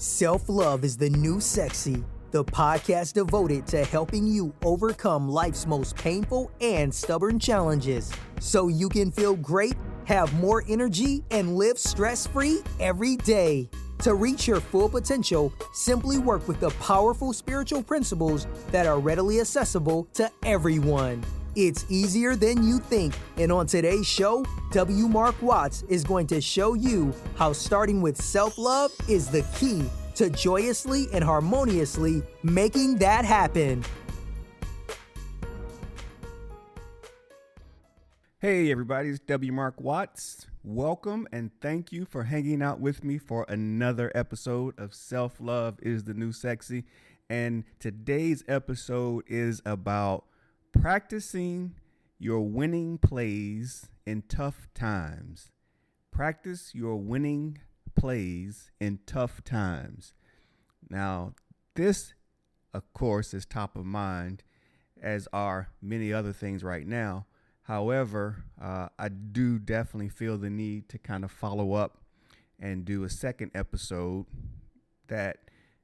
Self-love is the new sexy, the podcast devoted to helping you overcome life's most painful and stubborn challenges so you can feel great, have more energy, and live stress-free every day. To reach your full potential, simply work with the powerful spiritual principles that are readily accessible to everyone. It's easier than you think, and on today's show, W. Mark Watts is going to show you how starting with self-love is the key to joyously and harmoniously making that happen. Hey everybody, it's W. Mark Watts. Welcome and thank you for hanging out with me for another episode of Self-Love is the New Sexy. And today's episode is about practicing your winning plays in tough times. Practice your winning plays in tough times. Now, this, of course, is top of mind, as are many other things right now. However, I do definitely feel the need to kind of follow up and do a second episode that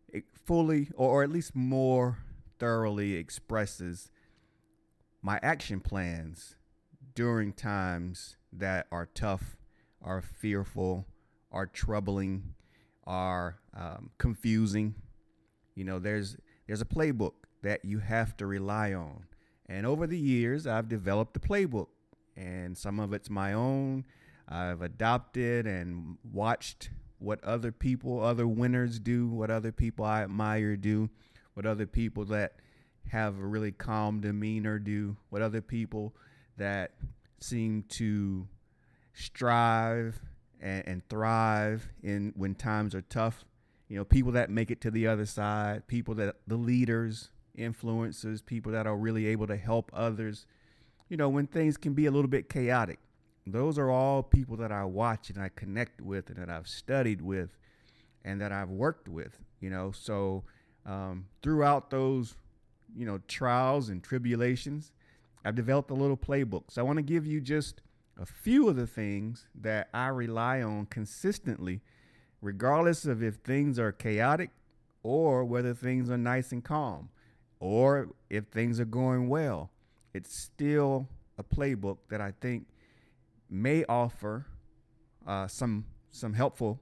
it fully, or at least more thoroughly, expresses my action plans during times that are tough, are fearful, are troubling, are confusing. You know, there's a playbook that you have to rely on. And over the years, I've developed a playbook, and some of it's my own. I've adopted and watched what other people, other winners do, what other people I admire do, what other people that have a really calm demeanor do, what other people that seem to strive and thrive in when times are tough. You know, people that make it to the other side, people that the leaders, influencers, people that are really able to help others, you know, when things can be a little bit chaotic. Those are all people that I watch and I connect with and that I've studied with and that I've worked with, you know. So throughout those, you know, trials and tribulations, I've developed a little playbook. So I want to give you just a few of the things that I rely on consistently, regardless of if things are chaotic or whether things are nice and calm, or if things are going well. It's still a playbook that I think may offer some helpful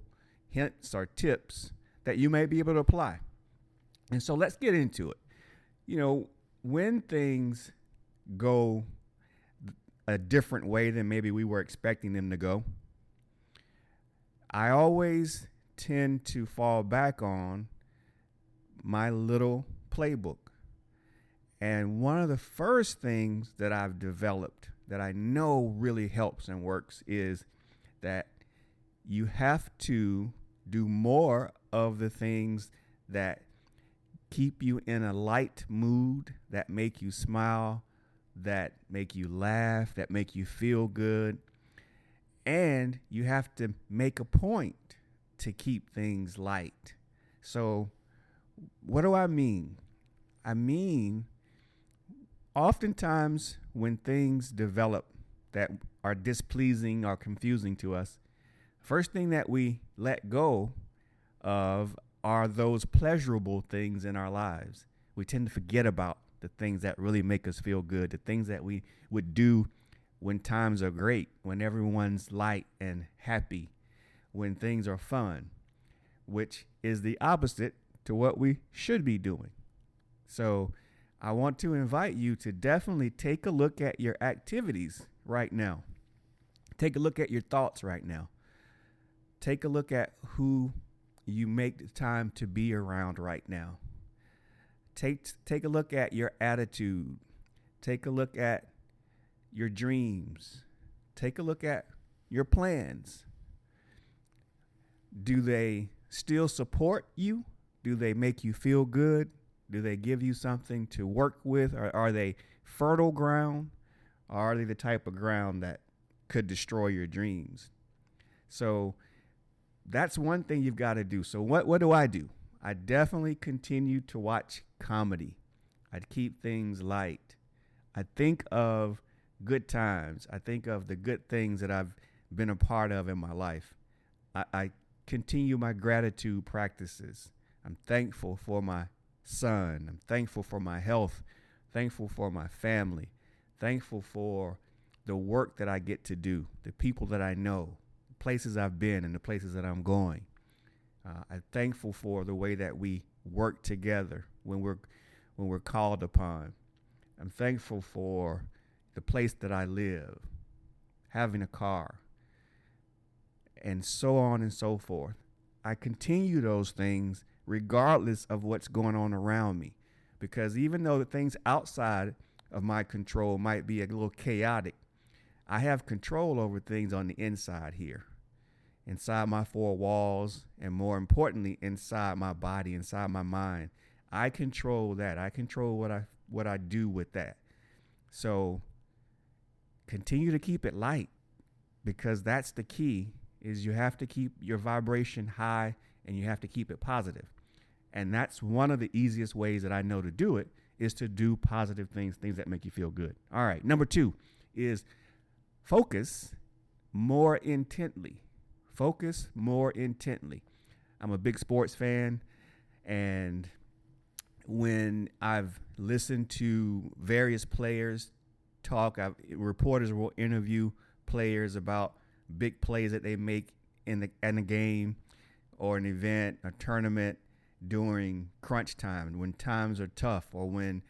hints or tips that you may be able to apply. And so let's get into it. You know, when things go a different way than maybe we were expecting them to go, I always tend to fall back on my little playbook. And one of the first things that I've developed that I know really helps and works is that you have to do more of the things that keep you in a light mood, that make you smile, that make you laugh, that make you feel good. And you have to make a point to keep things light. So what do I mean? I mean, oftentimes when things develop that are displeasing or confusing to us, first thing that we let go of are those pleasurable things in our lives. We tend to forget about the things that really make us feel good, the things that we would do when times are great, when everyone's light and happy, when things are fun, which is the opposite to what we should be doing. So I want to invite you to definitely take a look at your activities right now. Take a look at your thoughts right now. Take a look at who you make the time to be around right now. Take a look at your attitude. Take a look at your dreams. Take a look at your plans. Do they still support you? Do they make you feel good? Do they give you something to work with? Or are they fertile ground? Or are they the type of ground that could destroy your dreams? So that's one thing you've got to do. So what do? I definitely continue to watch comedy. I keep things light. I think of good times. I think of the good things that I've been a part of in my life. I continue my gratitude practices. I'm thankful for my son. I'm thankful for my health, thankful for my family, thankful for the work that I get to do, the people that I know, the places I've been and the places that I'm going. I'm thankful for the way that we work together when we're called upon. I'm thankful for the place that I live, having a car, and so on and so forth. I continue those things regardless of what's going on around me, because even though the things outside of my control might be a little chaotic, I have control over things on the inside here, inside my four walls, and more importantly, inside my body, inside my mind. I control that. I control what I do with that. So continue to keep it light, because that's the key, is you have to keep your vibration high and you have to keep it positive. And that's one of the easiest ways that I know to do it, is to do positive things that make you feel good. All right. Number 2 is focus more intently. Focus more intently. I'm a big sports fan, and when I've listened to various players talk, reporters will interview players about big plays that they make in a game or an event, a tournament, during crunch time, when times are tough, or when,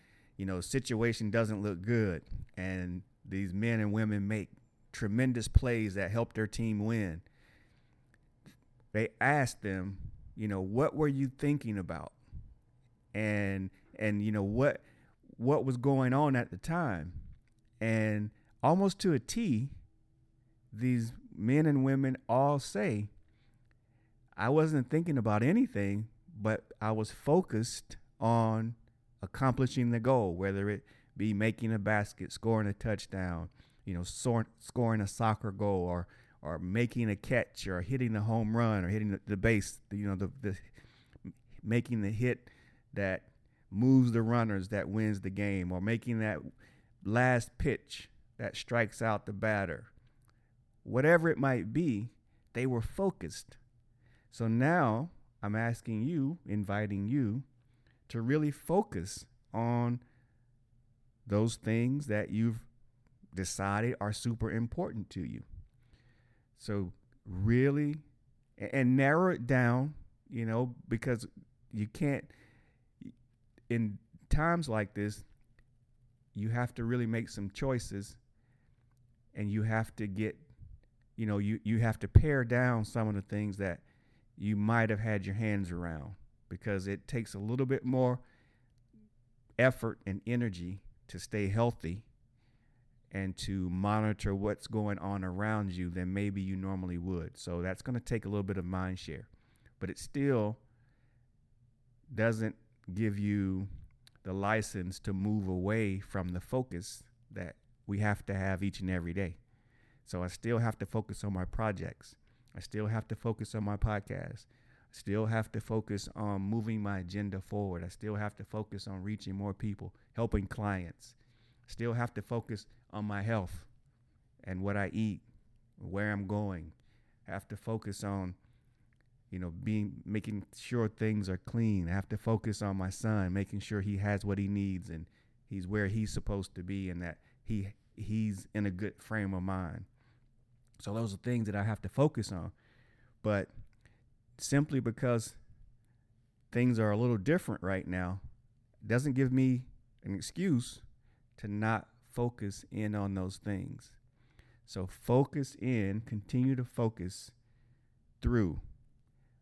situation doesn't look good, and these men and women make tremendous plays that help their team win. They ask them, what were you thinking about? And what was going on at the time? And almost to a T, these men and women all say, I wasn't thinking about anything, but I was focused on accomplishing the goal, whether it be making a basket, scoring a touchdown, scoring a soccer goal, or making a catch, or hitting the home run, or hitting the base, making the hit that moves the runners, that wins the game, or making that last pitch that strikes out the batter. Whatever it might be, they were focused. So now I'm asking you, inviting you to really focus on those things that you've decided are super important to you. So really, and narrow it down, because you can't, in times like this, you have to really make some choices, and you have to get, you have to pare down some of the things that you might have had your hands around, because it takes a little bit more effort and energy to stay healthy and to monitor what's going on around you than maybe you normally would. So that's going to take a little bit of mind share, but it still doesn't give you the license to move away from the focus that we have to have each and every day. So I still have to focus on my projects. I still have to focus on my podcast. I still have to focus on moving my agenda forward. I still have to focus on reaching more people, helping clients. I still have to focus on my health and what I eat, where I'm going. I have to focus on, making sure things are clean. I have to focus on my son, making sure he has what he needs and he's where he's supposed to be, and that he's in a good frame of mind. So those are things that I have to focus on. But simply because things are a little different right now doesn't give me an excuse to not focus in on those things. So focus in, continue to focus through,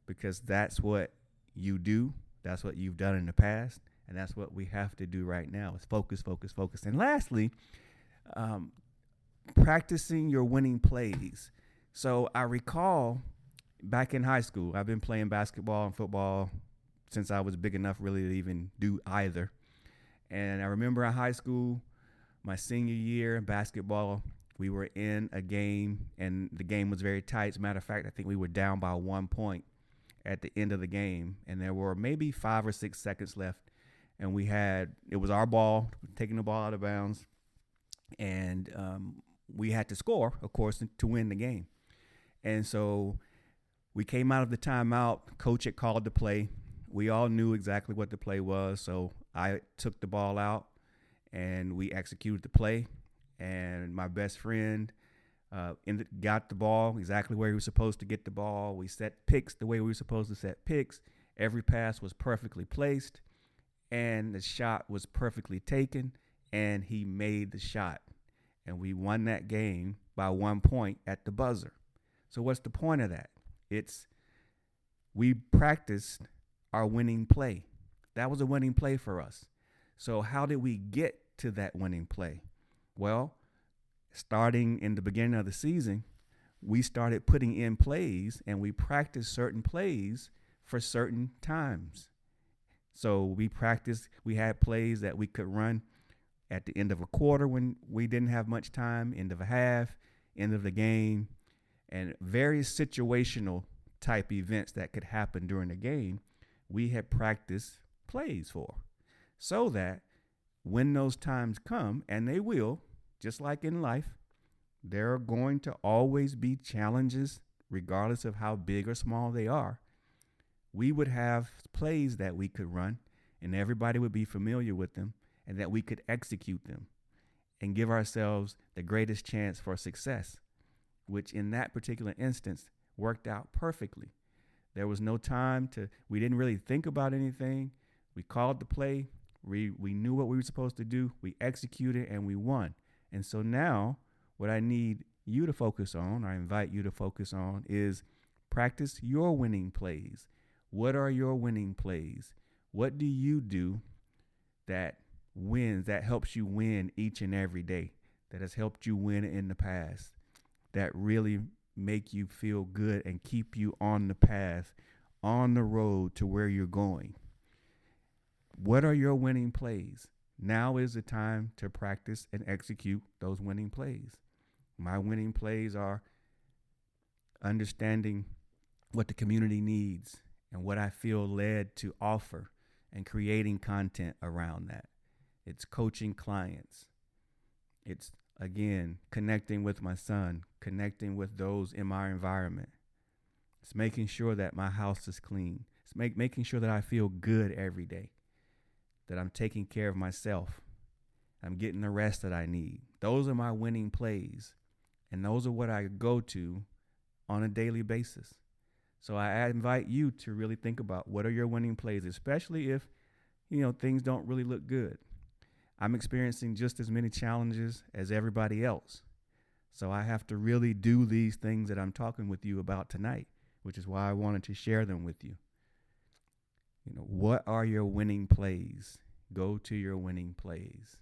because that's what you do. That's what you've done in the past. And that's what we have to do right now, is focus, focus, focus. And lastly, practicing your winning plays. So I recall back in high school, I've been playing basketball and football since I was big enough really to even do either. And I remember in high school, my senior year in basketball, we were in a game, and the game was very tight. As a matter of fact, I think we were down by 1 point at the end of the game, and there were maybe 5 or 6 seconds left. And it was our ball, taking the ball out of bounds, and we had to score, of course, to win the game. And so We came out of the timeout. Coach had called the play. We all knew exactly what the play was, so I took the ball out, and we executed the play. And my best friend got the ball exactly where he was supposed to get the ball. We set picks the way we were supposed to set picks. Every pass was perfectly placed, and the shot was perfectly taken, and he made the shot. And we won that game by 1 point at the buzzer. So what's the point of that? It's we practiced our winning play. That was a winning play for us. So how did we get to that winning play? Well, starting in the beginning of the season, we started putting in plays, and we practiced certain plays for certain times. So we had plays that we could run at the end of a quarter when we didn't have much time, end of a half, end of the game, and various situational type events that could happen during the game, we had practiced plays for, so that when those times come, and they will, just like in life, there are going to always be challenges, regardless of how big or small they are. We would have plays that we could run, and everybody would be familiar with them, and that we could execute them and give ourselves the greatest chance for success, which in that particular instance worked out perfectly. There was no time we didn't really think about anything. We called the play. We knew what we were supposed to do. We executed, and we won. And so now what I need you to focus on, I invite you to focus on, is practice your winning plays. What are your winning plays? What do you do that wins, that helps you win each and every day, that has helped you win in the past, that really make you feel good and keep you on the path, on the road to where you're going? What are your winning plays? Now is the time to practice and execute those winning plays. My winning plays are understanding what the community needs and what I feel led to offer, and creating content around that. It's coaching clients. It's, again, connecting with my son, connecting with those in my environment. It's making sure that my house is clean. It's making sure that I feel good every day, that I'm taking care of myself. I'm getting the rest that I need. Those are my winning plays, and those are what I go to on a daily basis. So I invite you to really think about, what are your winning plays, especially if, things don't really look good. I'm experiencing just as many challenges as everybody else. So I have to really do these things that I'm talking with you about tonight, which is why I wanted to share them with you. What are your winning plays? Go to your winning plays.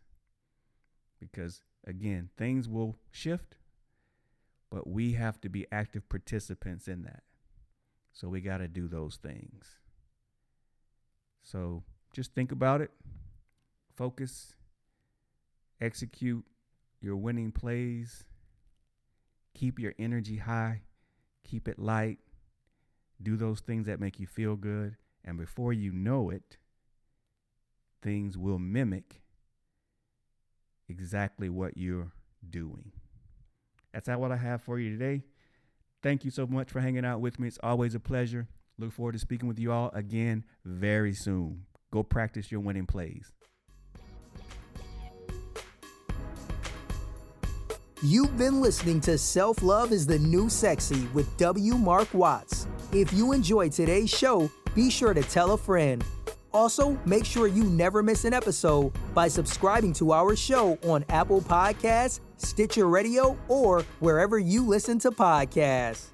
Because, again, things will shift, but we have to be active participants in that. So we got to do those things. So just think about it. Focus. Execute your winning plays. Keep your energy high. Keep it light. Do those things that make you feel good. And before you know it, things will mimic exactly what you're doing. That's what I have for you today. Thank you so much for hanging out with me. It's always a pleasure. Look forward to speaking with you all again very soon. Go practice your winning plays. You've been listening to Self-Love is the New Sexy with W. Mark Watts. If you enjoyed today's show, be sure to tell a friend. Also, make sure you never miss an episode by subscribing to our show on Apple Podcasts, Stitcher Radio, or wherever you listen to podcasts.